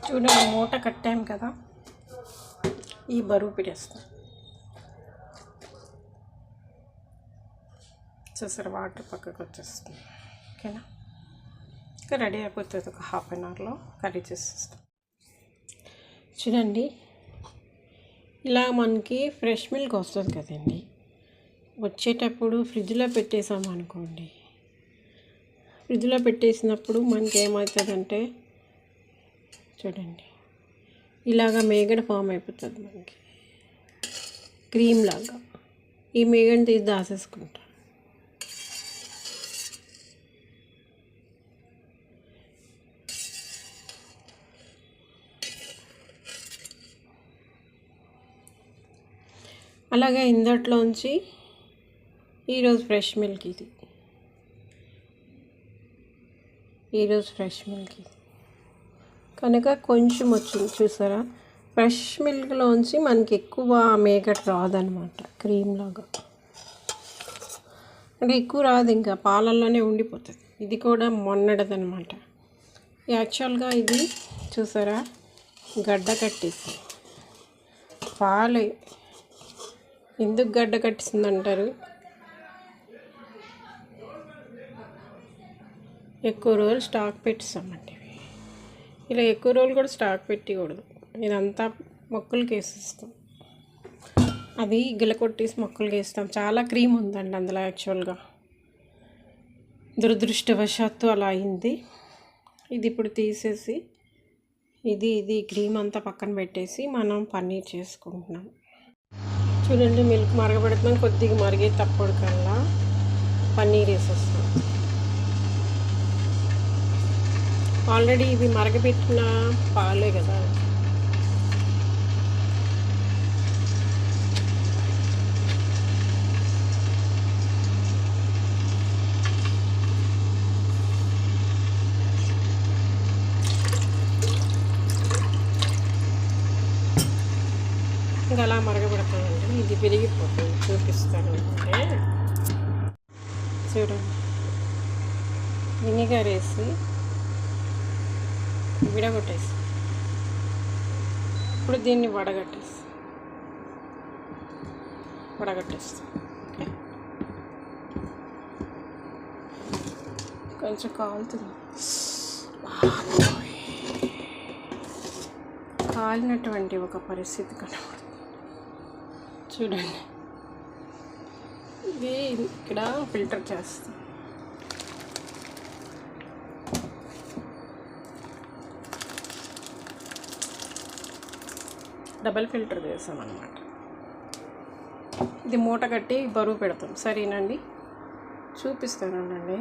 చూడండి, మూట కట్టాం కదా, ఈ బరువు పెట్టేస్తాం. చూసారు, వాటర్ పక్కకు వచ్చేస్తుంది. ఓకేనా, ఇంకా రెడీ అయిపోతుంది. ఒక హాఫ్ అన్ అవర్లో కర్రీ చేసేస్తాం. చూడండి, ఇలా మనకి ఫ్రెష్ మిల్క్ వస్తుంది కదండి, వచ్చేటప్పుడు ఫ్రిడ్జ్లో పెట్టేసామనుకోండి, ఫ్రిడ్జ్లో పెట్టేసినప్పుడు మనకి ఏమవుతుందంటే చూడండి, ఇలాగా మేగడ ఫామ్ అయిపోతుంది మనకి, క్రీమ్ లాగా. ఈ మేగడని తీసి దాసేసుకుంటాం. అలాగే ఇందట్లోంచి ఈరోజు ఫ్రెష్ మిల్క్ ఇది, ఈరోజు ఫ్రెష్ మిల్క్ ఇది కనుక కొంచెం వచ్చింది. చూసారా, ఫ్రెష్ మిల్క్లోంచి మనకి ఎక్కువ మేగడ రాదనమాట, క్రీమ్ లాగా అంటే ఎక్కువ రాదు, ఇంకా పాలల్లోనే ఉండిపోతుంది. ఇది కూడా మొన్నటిదనమాట. యాక్చువల్గా ఇది చూసారా, గడ్డ కట్టేసి పాలు ఎందుకు గడ్డ కట్టిస్తుందంటారు, ఎక్కువ రోజులు స్టాక్ పెట్టిస్తామండి. ఇలా ఎక్కువ రోజులు కూడా స్టాక్ పెట్టకూడదు. ఇదంతా మొక్కలకి వేసిస్తాం, అది గిల కొట్టేసి మొక్కలకి వేస్తాం. చాలా క్రీమ్ ఉందండి అందులో. యాక్చువల్గా దురదృష్టవశాత్తు అలా అయింది. ఇది ఇప్పుడు తీసేసి ఇది క్రీమ్ అంతా పక్కన పెట్టేసి మనం పన్నీర్ చేసుకుంటున్నాం. చూడండి, మిల్క్ మరగబెడుతున్నాం. కొద్దిగా మరిగే తప్పుడు కల్లా పన్నీర్ వేసేస్తాం. ఆల్రెడీ ఇవి మరగబెట్టిన పాలే కదా, ఇంకా అలా మరగబెడతానండి. ఇది విరిగిపోతుంది, చూపిస్తాను అంటే. చూడండి, వినిగర్ వేసి విడగొట్టేసి ఇప్పుడు దీన్ని వడగట్టేస్తాం. ఓకే, కొంచెం కాలుతుంది, కాలినటువంటి ఒక పరిస్థితి కనబడుతుంది. చూడండి, ఇది ఇక్కడ ఫిల్టర్ చేస్తాం. డబల్ ఫిల్టర్ చేస్తాం అన్నమాట. ఇది మూట కట్టి బరువు పెడతాం. సరేనండి, చూపిస్తానండి.